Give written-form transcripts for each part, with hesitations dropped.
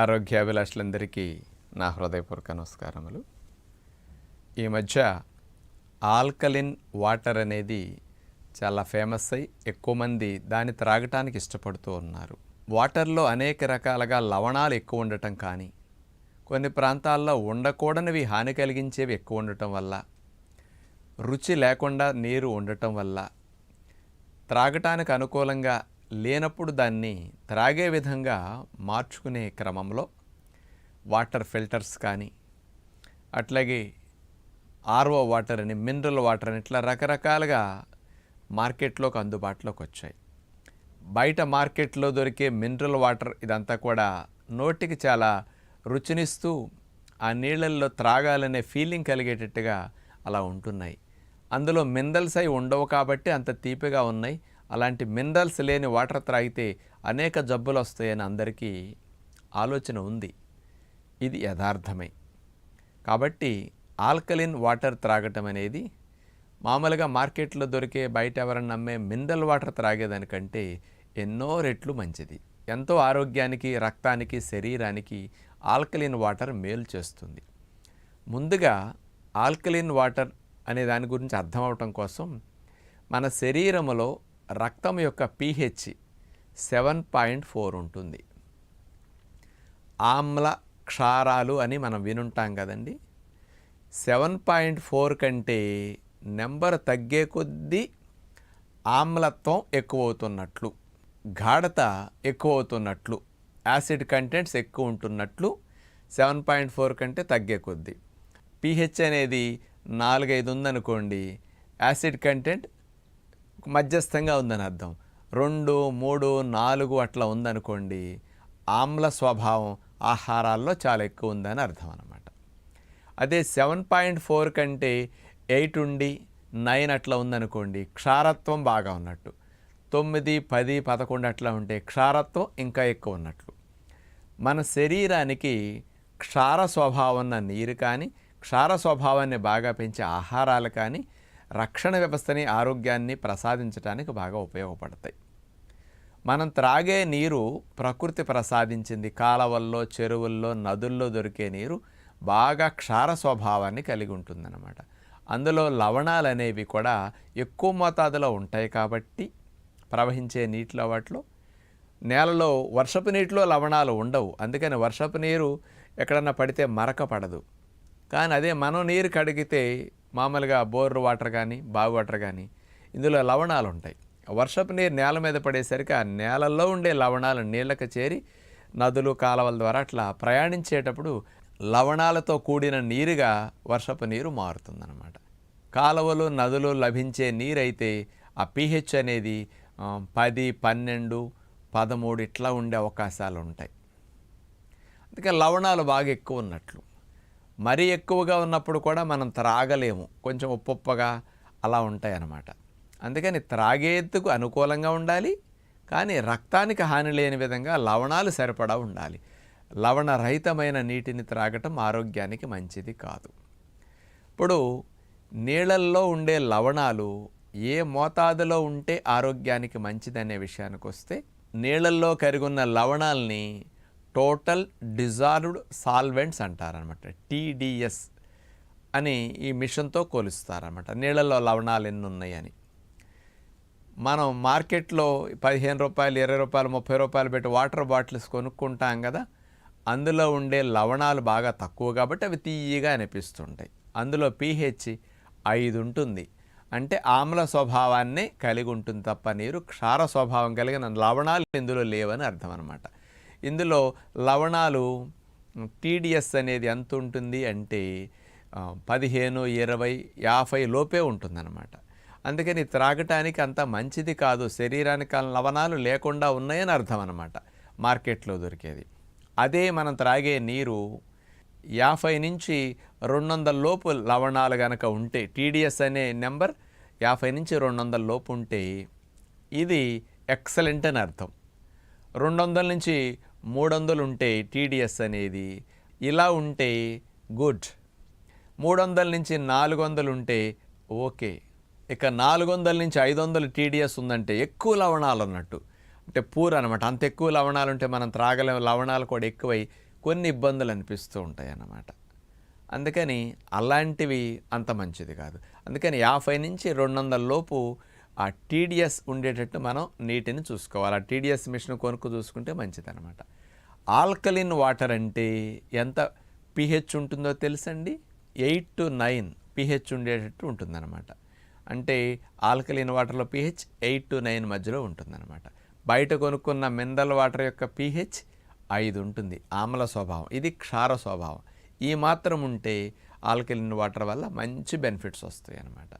ఆరోగ్యాభిలాషులందరికీ నా హృదయపూర్వక నమస్కారములు. ఈ మధ్య ఆల్కలిన్ వాటర్ అనేది చాలా ఫేమస్ అయి ఎక్కువ మంది దాన్ని త్రాగటానికి ఇష్టపడుతూ ఉన్నారు. వాటర్లో అనేక రకాలుగా లవణాలు ఎక్కువ ఉండటం కానీ, కొన్ని ప్రాంతాల్లో ఉండకూడనివి హాని కలిగించేవి ఎక్కువ ఉండటం వల్ల, రుచి లేకుండా నీరు ఉండటం వల్ల, త్రాగటానికి అనుకూలంగా లేనప్పుడు దాన్ని త్రాగే విధంగా మార్చుకునే క్రమంలో వాటర్ ఫిల్టర్స్ కానీ, అట్లాగే ఆర్ఓ వాటర్ అని, మినరల్ వాటర్ అని, ఇట్లా రకరకాలుగా మార్కెట్లోకి అందుబాటులోకి వచ్చాయి. బయట మార్కెట్లో దొరికే మినరల్ వాటర్ ఇదంతా కూడా నోటికి చాలా రుచినిస్తూ ఆ నీళ్ళల్లో త్రాగాలనే ఫీలింగ్ కలిగేటట్టుగా అలా ఉంటున్నాయి. అందులో మినరల్స్ అయి ఉండవు కాబట్టి అంత తీపిగా ఉన్నాయి. అలాంటి మినరల్స్ లేని వాటర్ త్రాగితే అనేక జబ్బులు వస్తాయని అందరికీ ఆలోచన ఉంది. ఇది యథార్థమే. కాబట్టి ఆల్కలిన్ వాటర్ త్రాగటం అనేది మామూలుగా మార్కెట్లో దొరికే బయట ఎవరన్నా అమ్మే మినరల్ వాటర్ త్రాగేదానికంటే ఎన్నో రెట్లు మంచిది. ఎంతో ఆరోగ్యానికి, రక్తానికి, శరీరానికి ఆల్కలిన్ వాటర్ మేలు చేస్తుంది. ముందుగా ఆల్కలిన్ వాటర్ అనే దాని గురించి అర్థం అవటం కోసం మన శరీరంలో రక్తం యొక్క pH 7.4 ఉంటుంది. ఆమ్ల క్షారాలు అని మనం వినుంటాం కదండి. 7.4 కంటే నెంబర్ తగ్గే కొద్దీ ఆమ్లత్వం ఎక్కువ అవుతున్నట్లు, గాఢత ఎక్కువ అవుతున్నట్లు, యాసిడ్ కంటెంట్స్ ఎక్కువ ఉంటున్నట్లు 7.4 కంటే తగ్గే కొద్దీ. pH అనేది 4-5 ఉందనుకోండి, యాసిడ్ కంటెంట్ మధ్యస్థంగా ఉందని అర్థం. 2, 3, 4 అట్లా ఉందనుకోండి, ఆమ్ల స్వభావం ఆహారాల్లో చాలా ఎక్కువ ఉందని అర్థం అన్నమాట. అదే 7.4 కంటే 8 ఉండి 9 అట్లా ఉందనుకోండి, క్షారత్వం బాగా ఉన్నట్టు. 9, 10, 11 అట్లా ఉంటే క్షారత్వం ఇంకా ఎక్కువ ఉన్నట్లు. మన శరీరానికి క్షార స్వభావం ఉన్న నీరు కానీ, క్షార స్వభావాన్ని బాగా పెంచే ఆహారాలు కానీ రక్షణ వ్యవస్థని, ఆరోగ్యాన్ని ప్రసాదించడానికి బాగా ఉపయోగపడతాయి. మనం త్రాగే నీరు ప్రకృతి ప్రసాదించింది. కాలవల్లో, చెరువుల్లో, నదుల్లో దొరికే నీరు బాగా క్షార స్వభావాన్ని కలిగి ఉంటుందన్నమాట. అందులో లవణాలు అనేవి కూడా ఎక్కువ మోతాదులో ఉంటాయి కాబట్టి ప్రవహించే నీటిలో వాటిలో, నేలలో వర్షపు నీటిలో లవణాలు ఉండవు. అందుకని వర్షపు నీరు ఎక్కడన్నా పడితే మరక పడదు. కానీ అదే మనం నీరు కడిగితే మామూలుగా బోర్ వాటర్ కానీ, బావి వాటర్ కానీ, ఇందులో లవణాలు ఉంటాయి. వర్షపు నీరు నేల మీద పడేసరికి ఆ నేలల్లో ఉండే లవణాలు నీళ్ళకి చేరి నదులు, కాలువల ద్వారా అట్లా ప్రయాణించేటప్పుడు లవణాలతో కూడిన నీరుగా వర్షపు నీరు మారుతుందన్నమాట. కాలువలు, నదులు లభించే నీరైతే ఆ pH అనేది 10, 12, 13 ఇట్లా ఉండే అవకాశాలు ఉంటాయి. అందుకే లవణాలు బాగా ఎక్కువ ఉన్నట్లు. మరీ ఎక్కువగా ఉన్నప్పుడు కూడా మనం త్రాగలేము, కొంచెం ఉప్పుగా అలా ఉంటాయి అన్నమాట. అందుకని త్రాగేందుకు అనుకూలంగా ఉండాలి, కానీ రక్తానికి హాని లేని విధంగా లవణాలు సరిపడా ఉండాలి. లవణ రహితమైన నీటిని త్రాగటం ఆరోగ్యానికి మంచిది కాదు. ఇప్పుడు నీళ్ళల్లో ఉండే లవణాలు ఏ మోతాదులో ఉంటే ఆరోగ్యానికి మంచిదనే విషయానికి వస్తే, నీళ్ళల్లో కరిగున్న లవణాలని టోటల్ డిజాల్వ్డ్ సాల్వెంట్స్ అంటారనమాట. TDS అని ఈ మిషన్తో కొలుస్తారనమాట. నీళ్ళల్లో లవణాలు ఎన్ని ఉన్నాయని. మనం మార్కెట్లో 15 రూపాయలు, 20 రూపాయలు, 30 రూపాయలు పెట్టి వాటర్ బాటిల్స్ కొనుక్కుంటాం కదా, అందులో ఉండే లవణాలు బాగా తక్కువ కాబట్టి అవి తీయగా అనిపిస్తుంటాయి. అందులో pH 5 ఉంటుంది. అంటే ఆమ్ల స్వభావాన్ని కలిగి ఉంటుంది తప్ప నీరు క్షార స్వభావం కలిగిన లవణాలు ఇందులో లేవని అర్థం అనమాట. ఇందులో లవణాలు TDS అనేది ఎంత ఉంటుంది అంటే 15, 20, 50 లోపే ఉంటుందన్నమాట. అందుకని త్రాగటానికి అంత మంచిది కాదు. శరీరానికి లవణాలు లేకుండా ఉన్నాయని అర్థం అన్నమాట మార్కెట్లో దొరికేది. అదే మనం త్రాగే నీరు 50 నుంచి 200 లోపు లవణాలు కనుక ఉంటే, TDS అనే నెంబర్ 50 నుంచి 200 లోపు ఉంటే ఇది ఎక్సలెంట్ అని అర్థం. 200 నుంచి 300 ఉంటే TDS అనేది, ఇలా ఉంటే గుడ్. 300 నుంచి 400 ఉంటే ఓకే. ఇక 400 నుంచి 500 TDS ఉందంటే ఎక్కువ లవణాలు అన్నట్టు. అంటే పూర్ అనమాట. అంత ఎక్కువ లవణాలు ఉంటే మనం త్రాగలేము. లవణాలు కూడా ఎక్కువై కొన్ని ఇబ్బందులు అనిపిస్తూ ఉంటాయి అన్నమాట. అందుకని అలాంటివి అంత మంచిది కాదు. అందుకని 50 నుంచి 200 లోపు ఆ టీడీఎస్ ఉండేటట్టు మనం నీటిని చూసుకోవాలి. ఆ టీడీఎస్ మిషన్ కొనుక్కు చూసుకుంటే మంచిదన్నమాట. ఆల్కలిన్ వాటర్ అంటే ఎంత pH ఉంటుందో తెలుసండి? 8 to 9 pH ఉండేటట్టు ఉంటుందన్నమాట. అంటే ఆల్కలిన్ వాటర్లో pH 8 to 9 మధ్యలో ఉంటుందన్నమాట. బయట కొనుక్కున్న మినరల్ వాటర్ యొక్క pH 5 ఉంటుంది, ఆమ్ల స్వభావం. ఇది క్షార స్వభావం. ఈ మాత్రం ఉంటే ఆల్కలిన్ వాటర్ వల్ల మంచి బెనిఫిట్స్ వస్తాయి అన్నమాట.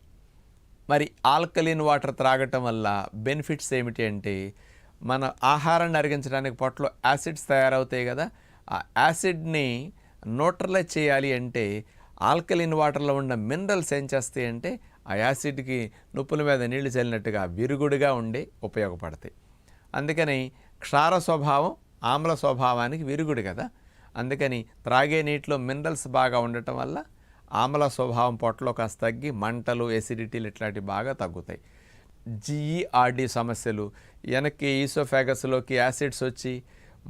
మరి ఆల్కలిన్ వాటర్ త్రాగటం వల్ల బెనిఫిట్స్ ఏమిటి అంటే, మన ఆహారాన్ని అరిగించడానికి పొట్టలో యాసిడ్స్ తయారవుతాయి కదా, ఆ యాసిడ్ని న్యూట్రలైజ్ చేయాలి అంటే ఆల్కలిన్ వాటర్లో ఉన్న మినరల్స్ ఏం చేస్తాయి అంటే ఆ యాసిడ్కి నుప్పుల మీద నీళ్లు చల్లినట్టుగా విరుగుడుగా ఉండి ఉపయోగపడతాయి. అందుకని క్షార స్వభావం ఆమ్ల స్వభావానికి విరుగుడు కదా, అందుకని త్రాగే నీటిలో మినరల్స్ బాగా ఉండటం వల్ల ఆమ్ల స్వభావం పొట్టలో కాస్త తగ్గి మంటలు, ఎసిడిటీలు ఇట్లాంటివి బాగా తగ్గుతాయి. జీఈఆర్డీ సమస్యలు, వెనక్కి ఈసోఫాగస్లోకి యాసిడ్స్ వచ్చి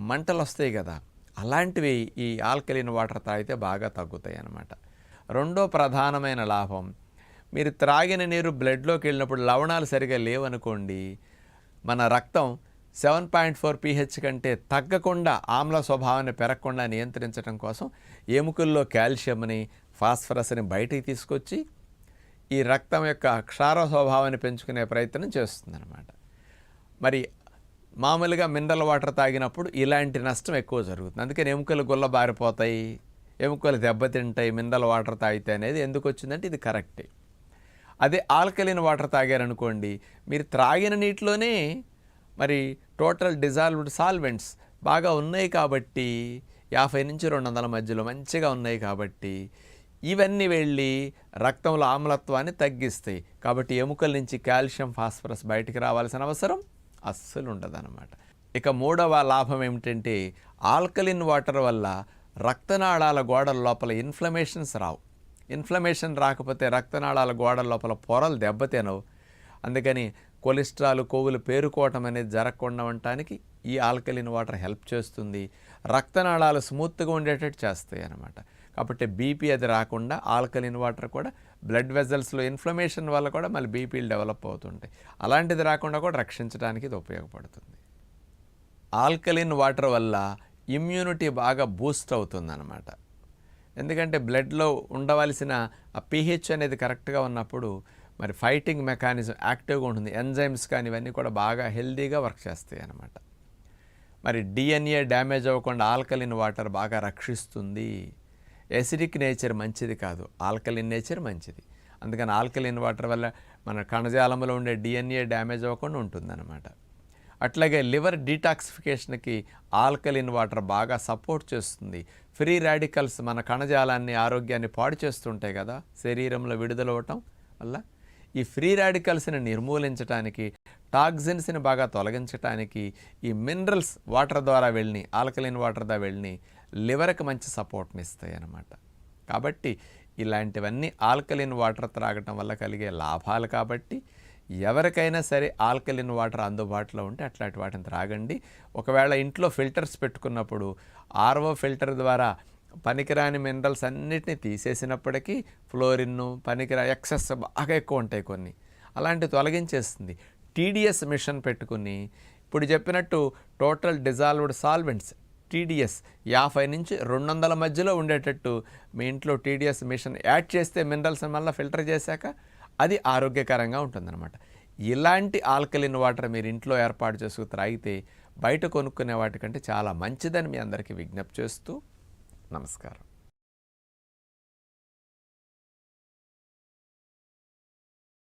మంటలు వస్తాయి కదా, అలాంటివి ఈ ఆల్కలిన్ వాటర్ తాగితే బాగా తగ్గుతాయి అన్నమాట. రెండో ప్రధానమైన లాభం, మీరు త్రాగిన నీరు బ్లడ్లోకి వెళ్ళినప్పుడు లవణాలు సరిగా లేవనుకోండి, మన రక్తం 7.4 pH కంటే తగ్గకుండా ఆమ్ల స్వభావాన్ని పెరగకుండా నియంత్రించడం కోసం ఎముకల్లో కాల్షియంని, ఫాస్ఫరస్ని బయటికి తీసుకొచ్చి ఈ రక్తం యొక్క క్షార స్వభావాన్ని పెంచుకునే ప్రయత్నం చేస్తుందన్నమాట. మరి మామూలుగా మినరల్ వాటర్ తాగినప్పుడు ఇలాంటి నష్టం ఎక్కువ జరుగుతుంది. అందుకని ఎముకలు గుల్లబారిపోతాయి, ఎముకలు దెబ్బతింటాయి మినరల్ వాటర్ తాగితే అనేది ఎందుకు వచ్చిందంటే ఇది కరెక్టే. అదే ఆల్కలిన్ వాటర్ తాగారనుకోండి, మీరు త్రాగిన నీటిలోనే మరి టోటల్ డిజాల్వ్డ్ సాల్వెంట్స్ బాగా ఉన్నాయి కాబట్టి 50 నుంచి 200 మధ్యలో మంచిగా ఉన్నాయి కాబట్టి ఇవన్నీ వెళ్ళి రక్తంలో ఆమ్లత్వాన్ని తగ్గిస్తాయి. కాబట్టి ఎముకల నుంచి కాల్షియం, ఫాస్ఫరస్ బయటికి రావాల్సిన అవసరం అస్సలు ఉండదన్నమాట. ఇక మూడవ లాభం ఏమిటంటే, ఆల్కలిన్ వాటర్ వల్ల రక్తనాళాల గోడల లోపల ఇన్ఫ్లమేషన్స్ రావు. ఇన్ఫ్లమేషన్ రాకపోతే రక్తనాళాల గోడల లోపల పొరలు దెబ్బతినవు. అందుకని కొలెస్ట్రాల్, కొవ్వులు పేరుకోవటం అనేది జరగకుండా ఉండటానికి ఈ ఆల్కలిన్ వాటర్ హెల్ప్ చేస్తుంది. రక్తనాళాలు స్మూత్గా ఉండేటట్టు చేస్తాయి అన్నమాట. కాబట్టి బీపీ అది రాకుండా ఆల్కలిన్ వాటర్ కూడా బ్లడ్ వెజల్స్లో ఇన్ఫ్లమేషన్ వల్ల కూడా మళ్ళీ బీపీలు డెవలప్ అవుతుంటాయి. అలాంటిది రాకుండా కూడా రక్షించడానికి ఇది ఉపయోగపడుతుంది. ఆల్కలిన్ వాటర్ వల్ల ఇమ్యూనిటీ బాగా బూస్ట్ అవుతుందన్నమాట. ఎందుకంటే బ్లడ్లో ఉండవలసిన ఆ pH అనేది కరెక్ట్గా ఉన్నప్పుడు మరి ఫైటింగ్ మెకానిజం యాక్టివ్గా ఉంటుంది. ఎంజైమ్స్ కానీ ఇవన్నీ కూడా బాగా హెల్దీగా వర్క్ చేస్తాయి అన్నమాట. మరి DNA డ్యామేజ్ అవ్వకుండా ఆల్కలిన్ వాటర్ బాగా రక్షిస్తుంది. ఎసిడిక్ నేచర్ మంచిది కాదు, ఆల్కలిన్ నేచర్ మంచిది. అందుకని ఆల్కలిన్ వాటర్ వల్ల మన కణజాలంలో ఉండే DNA డ్యామేజ్ అవ్వకుండా ఉంటుందన్నమాట. అట్లాగే లివర్ డీటాక్సిఫికేషన్కి ఆల్కలిన్ వాటర్ బాగా సపోర్ట్ చేస్తుంది. ఫ్రీ రాడికల్స్ మన కణజాలాన్ని, ఆరోగ్యాన్ని పాడు చేస్తుంటాయి కదా శరీరంలో విడుదలవ్వటం వల్ల, ఈ ఫ్రీ రాడికల్స్ని నిర్మూలించడానికి, టాక్సిన్స్ని బాగా తొలగించడానికి ఈ మినరల్స్ వాటర్ ద్వారా వెళ్ళి, ఆల్కలిన్ వాటర్ ద్వారా వెళ్ళి లివర్కి మంచి సపోర్ట్ని ఇస్తాయి అన్నమాట. కాబట్టి ఇలాంటివన్నీ ఆల్కలిన్ వాటర్ త్రాగటం వల్ల కలిగే లాభాలు. కాబట్టి ఎవరికైనా సరే ఆల్కలిన్ వాటర్ అందుబాటులో ఉంటే అట్లాంటి వాటిని త్రాగండి. ఒకవేళ ఇంట్లో ఫిల్టర్స్ పెట్టుకున్నప్పుడు ఆర్ఓ ఫిల్టర్ ద్వారా పనికిరాని మినరల్స్ అన్నిటినీ తీసేసినప్పటికీ ఫ్లోరిన్ను, ఎక్సెస్ బాగా ఎక్కువ ఉంటాయి కొన్ని, అలాంటివి తొలగించేస్తుంది. టీడీఎస్ మిషన్ పెట్టుకుని ఇప్పుడు చెప్పినట్టు టోటల్ డిజాల్వ్డ్ సాల్వెంట్స్ టీడీఎస్ 50 నుంచి 200 మధ్యలో ఉండేటట్టు మీ ఇంట్లో టీడీఎస్ మిషన్ యాడ్ చేస్తే మినరల్స్ మళ్ళీ ఫిల్టర్ చేశాక అది ఆరోగ్యకరంగా ఉంటుందన్నమాట. ఇలాంటి ఆల్కలిన్ వాటర్ మీరు ఇంట్లో ఏర్పాటు చేసుకు త్రాగితే బయట కొనుక్కునే వాటికంటే చాలా మంచిదని మీ అందరికీ విజ్ఞప్తి చేస్తూ నమస్కారం.